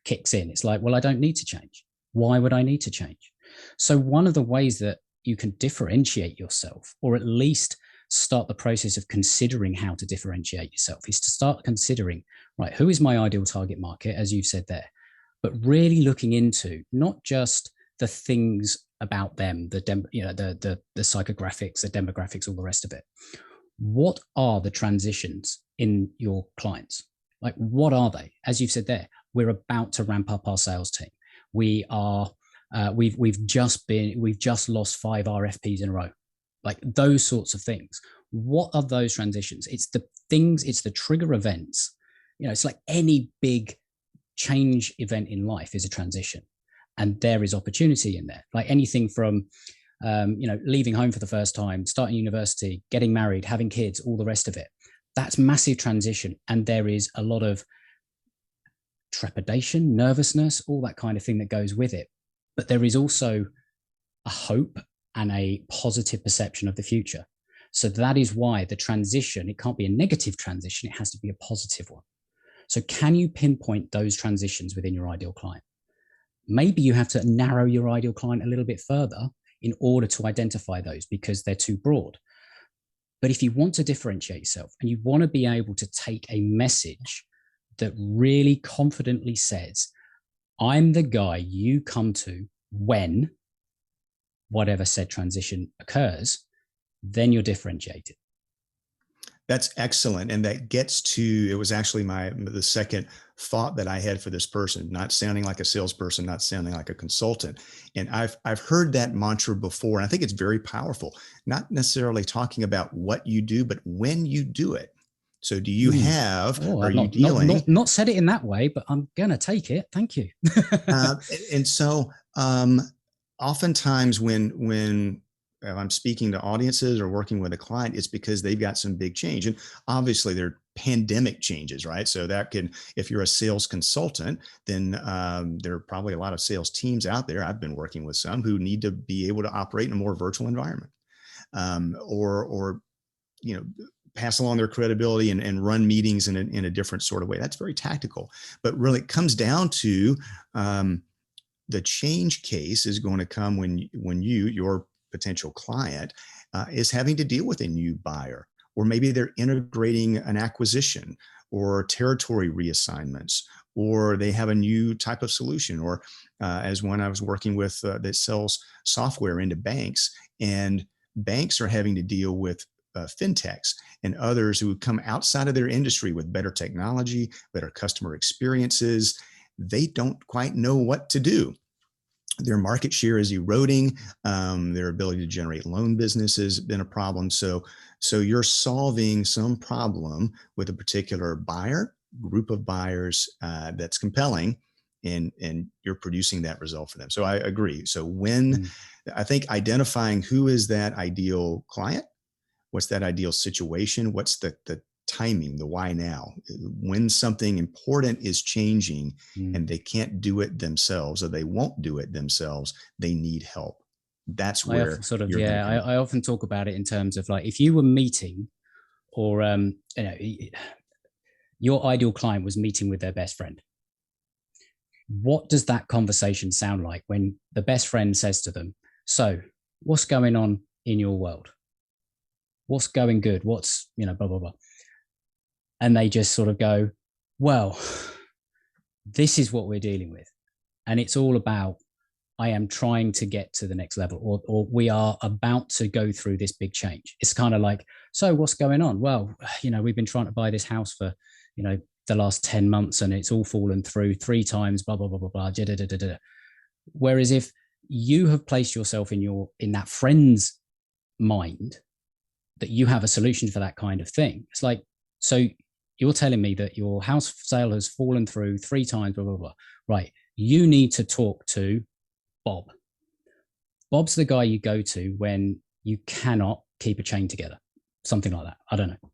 [SPEAKER 1] kicks in. It's like, well, I don't need to change. Why would I need to change? So one of the ways that you can differentiate yourself, or at least start the process of considering how to differentiate yourself, is to start considering, right, who is my ideal target market, as you've said there, but really looking into not just the things about them, the psychographics, the demographics, all the rest of it. What are the transitions in your clients? Like, what are they? As you've said there, we're about to ramp up our sales team. We are, we've just lost 5 RFPs in a row. Like those sorts of things. What are those transitions? It's the things, it's the trigger events. It's like any big change event in life is a transition, and there is opportunity in there. Like anything from leaving home for the first time, starting university, getting married, having kids, all the rest of it. That's massive transition, and there is a lot of trepidation, nervousness, all that kind of thing that goes with it. But there is also a hope and a positive perception of the future. So that is why the transition, it can't be a negative transition, it has to be a positive one. So can you pinpoint those transitions within your ideal client? Maybe you have to narrow your ideal client a little bit further in order to identify those, because they're too broad. But if you want to differentiate yourself and you want to be able to take a message that really confidently says, I'm the guy you come to when whatever said transition occurs, then you're differentiated.
[SPEAKER 2] That's excellent. And that gets to, it was actually the second thought that I had for this person, not sounding like a salesperson, not sounding like a consultant. And I've heard that mantra before, and I think it's very powerful, not necessarily talking about what you do, but when you do it. So do you have, are you dealing?
[SPEAKER 1] Not said it in that way, but I'm going to take it. Thank you.
[SPEAKER 2] And so oftentimes when I'm speaking to audiences or working with a client, it's because they've got some big change. And obviously they're pandemic changes, right? So that can, if you're a sales consultant, then there are probably a lot of sales teams out there. I've been working with some who need to be able to operate in a more virtual environment, or pass along their credibility and run meetings in a different sort of way. That's very tactical, but really it comes down to the change case is going to come when your potential client is having to deal with a new buyer, or maybe they're integrating an acquisition or territory reassignments, or they have a new type of solution, or as one I was working with that sells software into banks, and banks are having to deal with fintechs and others who come outside of their industry with better technology, better customer experiences. They don't quite know what to do. Their market share is eroding. Their ability to generate loan business has been a problem. So you're solving some problem with a particular buyer, group of buyers that's compelling, and you're producing that result for them. So I agree. So I think identifying who is that ideal client, what's that ideal situation, what's the timing, the why now, when something important is changing and they can't do it themselves, or they won't do it themselves, they need help. That's where
[SPEAKER 1] I often talk about it in terms of, like, if you were meeting, or your ideal client was meeting with their best friend, what does that conversation sound like when the best friend says to them, so what's going on in your world? What's going good? What's, blah, blah, blah. And they just sort of go, well, this is what we're dealing with. And it's all about, I am trying to get to the next level, or we are about to go through this big change. It's kind of like, so what's going on? Well, we've been trying to buy this house for, the last 10 months and it's all fallen through 3 times, blah, blah, blah, blah, blah. Da, da, da, da. Whereas if you have placed yourself in that friend's mind, that you have a solution for that kind of thing. It's like, so you're telling me that your house sale has fallen through 3 times, blah, blah, blah. Right. You need to talk to Bob. Bob's the guy you go to when you cannot keep a chain together. Something like that. I don't know.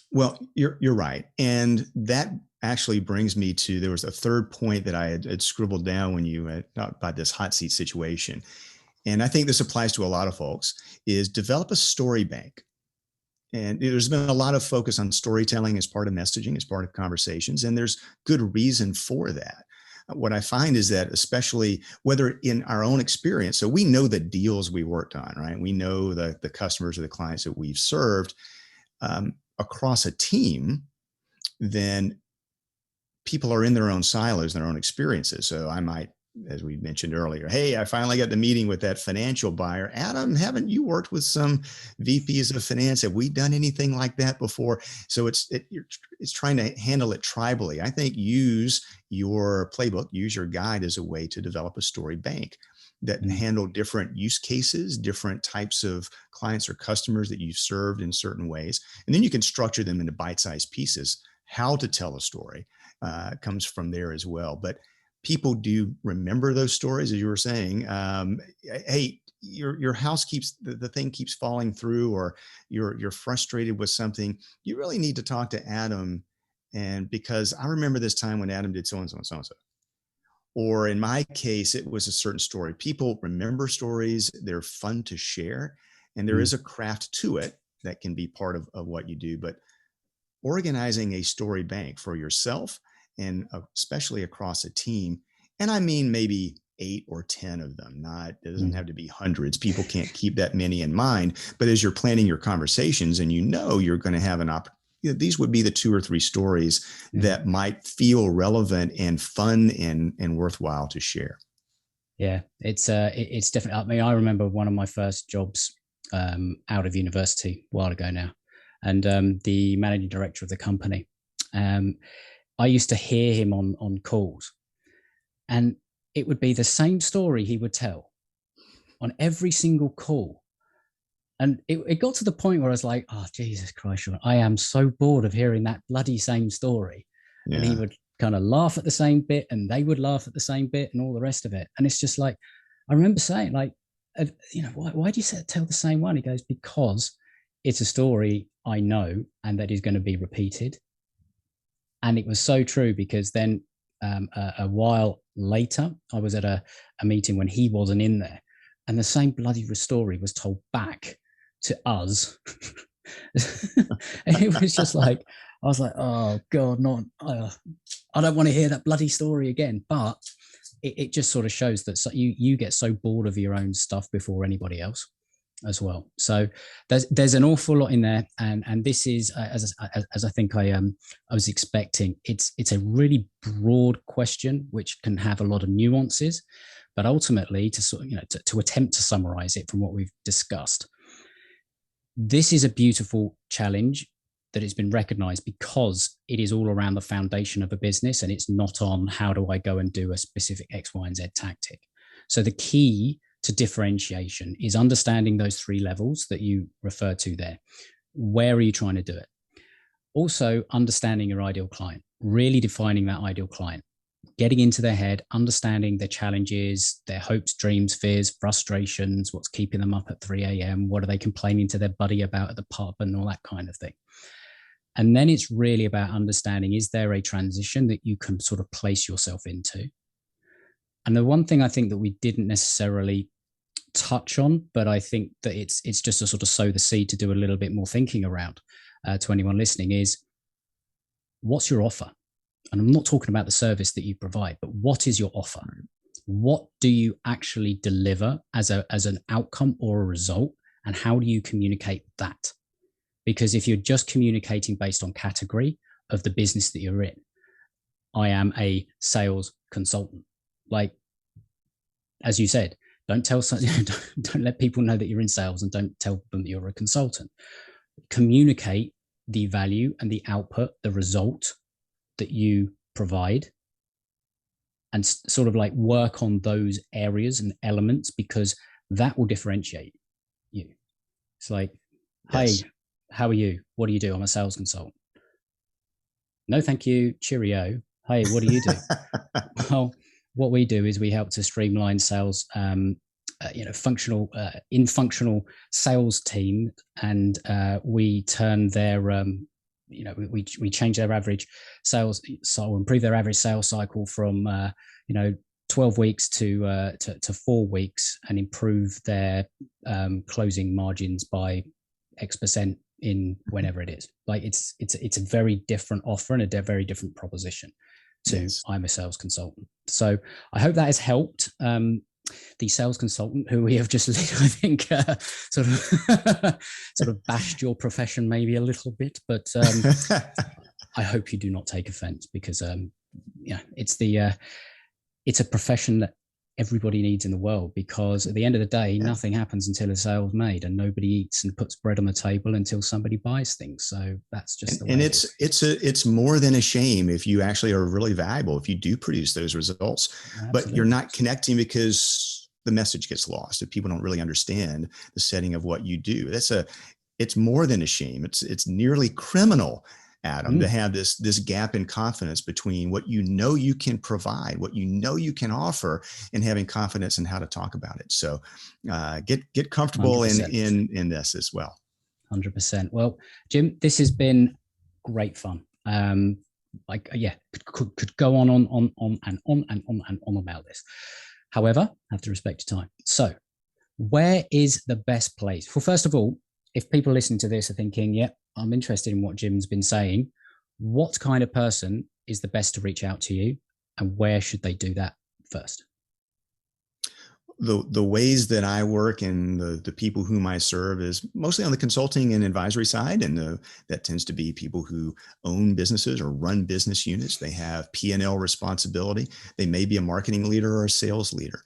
[SPEAKER 2] Well, you're right. And that actually brings me to, there was a third point that I had scribbled down when you talked about this hot seat situation. And I think this applies to a lot of folks, is develop a story bank. And there's been a lot of focus on storytelling as part of messaging, as part of conversations, and there's good reason for that. What I find is that, especially whether in our own experience, so we know the deals we worked on, right? We know the customers or the clients that we've served across a team, then people are in their own silos, their own experiences. So I might, as we mentioned earlier, hey, I finally got the meeting with that financial buyer. Adam, haven't you worked with some VPs of finance? Have we done anything like that before? So it's trying to handle it tribally. I think use your playbook, use your guide as a way to develop a story bank that handle different use cases, different types of clients or customers that you've served in certain ways. And then you can structure them into bite-sized pieces, how to tell a story. comes from there as well. But people do remember those stories, as you were saying. Hey, your house the thing keeps falling through, or you're frustrated with something. You really need to talk to Adam, and because I remember this time when Adam did so and so and so and so. Or in my case, it was a certain story. People remember stories. They're fun to share. And there is a craft to it that can be part of what you do. But organizing a story bank for yourself, and especially across a team, and I mean maybe 8 or 10 of them, it doesn't have to be hundreds. People can't keep that many in mind. But as you're planning your conversations and you're going to have an opportunity, these would be the 2 or 3 stories that might feel relevant and fun and worthwhile to share.
[SPEAKER 1] Yeah, it's definitely. I mean, I remember one of my first jobs out of university a while ago now, and the managing director of the company, I used to hear him on calls, and it would be the same story he would tell on every single call. And it got to the point where I was like, oh, Jesus Christ, Sean, I am so bored of hearing that bloody same story. Yeah. And he would kind of laugh at the same bit, and they would laugh at the same bit, and all the rest of it. And it's just like, I remember saying, like, why do you tell the same one? He goes, because it's a story I know and that is going to be repeated. And it was so true, because then a while later, I was at a meeting when he wasn't in there, and the same bloody story was told back to us. And it was just like, I was like, oh God, I don't want to hear that bloody story again. But it just sort of shows that you get so bored of your own stuff before anybody else as well. So there's an awful lot in there, and this is as I think I was expecting. It's a really broad question which can have a lot of nuances, but ultimately to attempt to summarize it from what we've discussed, this is a beautiful challenge that has been recognized because it is all around the foundation of a business, and it's not on how do I go and do a specific X, Y, and Z tactic. So the key to differentiation is understanding those 3 levels that you refer to there. Where are you trying to do it? Also, understanding your ideal client, really defining that ideal client, getting into their head, understanding their challenges, their hopes, dreams, fears, frustrations, what's keeping them up at 3 a.m., what are they complaining to their buddy about at the pub, and all that kind of thing. And then it's really about understanding, is there a transition that you can sort of place yourself into? And the one thing I think that we didn't necessarily touch on, but I think that it's just to sort of sow the seed to do a little bit more thinking around to anyone listening, is what's your offer? And I'm not talking about the service that you provide, but what is your offer? What do you actually deliver as an outcome or a result? And how do you communicate that? Because if you're just communicating based on category of the business that you're in, I am a sales consultant. Like, as you said, don't let people know that you're in sales, and don't tell them that you're a consultant. Communicate the value and the output, the result that you provide, and sort of like work on those areas and elements, because that will differentiate you. It's like, yes. Hey, how are you? What do you do? I'm a sales consultant. No, thank you. Cheerio. Hey, what do you do? Well, what we do is we help to streamline sales, functional sales team, and we turn their we change their average sales, so improve their average sales cycle from 12 weeks to 4 weeks, and improve their closing margins by X% in whenever it is. Like, it's a very different offer and a very different proposition to yes. I'm a sales consultant. So I hope that has helped the sales consultant who we have just, I think, sort of bashed your profession maybe a little bit, but I hope you do not take offense, because it's a profession that everybody needs in the world, because at the end of the day, nothing happens until a sale's made, and nobody eats and puts bread on the table until somebody buys things. So that's just the way. And
[SPEAKER 2] it's more than a shame if you actually are really valuable, if you do produce those results. Absolutely. But you're not connecting because the message gets lost, if people don't really understand the setting of what you do. It's more than a shame. It's nearly criminal, Adam, to have this gap in confidence between what you know you can provide, what you know you can offer, and having confidence in how to talk about it. So get comfortable
[SPEAKER 1] 100%.
[SPEAKER 2] in this as well.
[SPEAKER 1] 100%. Well, Jim, this has been great fun. Could go on and on about this. However, I have to respect your time. So, where is the best place? Well, first of all, if people listening to this are thinking, yeah, I'm interested in what Jim's been saying, what kind of person is the best to reach out to you, and where should they do that first?
[SPEAKER 2] The ways that I work and the people whom I serve is mostly on the consulting and advisory side. And that tends to be people who own businesses or run business units. They have P&L responsibility. They may be a marketing leader or a sales leader.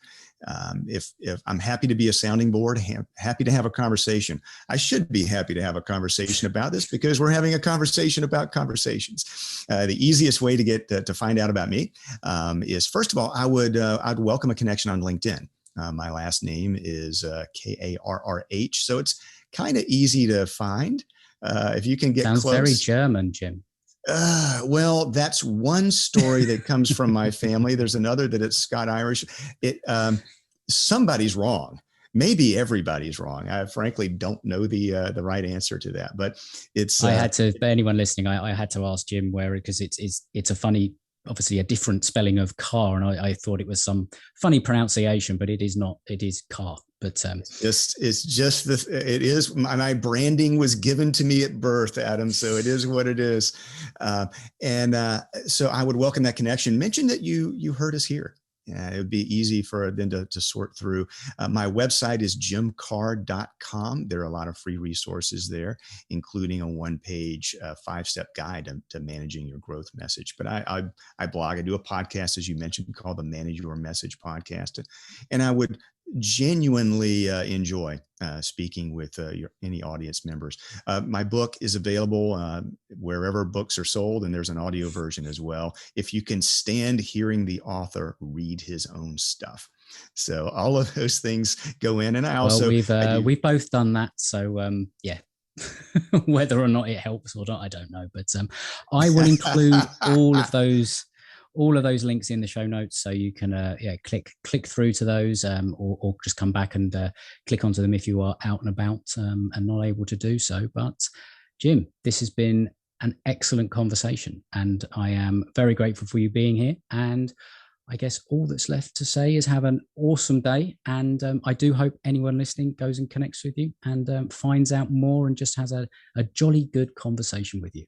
[SPEAKER 2] If I'm happy to be a sounding board, happy to have a conversation. I should be happy to have a conversation about this because we're having a conversation about conversations. The easiest way to get to find out about me is, first of all, I'd welcome a connection on LinkedIn. My last name is Karrh, so it's kind of easy to find. If you can get
[SPEAKER 1] Sounds
[SPEAKER 2] close.
[SPEAKER 1] very German, Jim.
[SPEAKER 2] Well, that's one story that comes from my family. There's another that it's Scott-Irish. Somebody's wrong. Maybe everybody's wrong. I frankly don't know the right answer to that, but it's.
[SPEAKER 1] I had to. Anyone listening, I had to ask Jim where, because it's a funny, obviously a different spelling of car, and I thought it was some funny pronunciation, but it is not. It is car. But
[SPEAKER 2] it's just this. It is. My branding was given to me at birth, Adam. So it is what it is. So I would welcome that connection. Mention that you heard us here. It would be easy for them to sort through. My website is jimkarrh.com. There are a lot of free resources there, including a one-page 5-step guide to managing your growth message. But I blog. I do a podcast, as you mentioned, called the Manage Your Message podcast. And I would genuinely enjoy speaking with any audience members. My book is available wherever books are sold, and there's an audio version as well. If you can stand hearing the author read his own stuff. So all of those things go in. And I also...
[SPEAKER 1] Well, we've both done that. So yeah. Whether or not it helps or not, I don't know. But I will include all of those links in the show notes, so you can click through to those, or just come back and click onto them if you are out and about and not able to do so. But Jim, this has been an excellent conversation, and I am very grateful for you being here. And I guess all that's left to say is have an awesome day. And I do hope anyone listening goes and connects with you and finds out more and just has a jolly good conversation with you.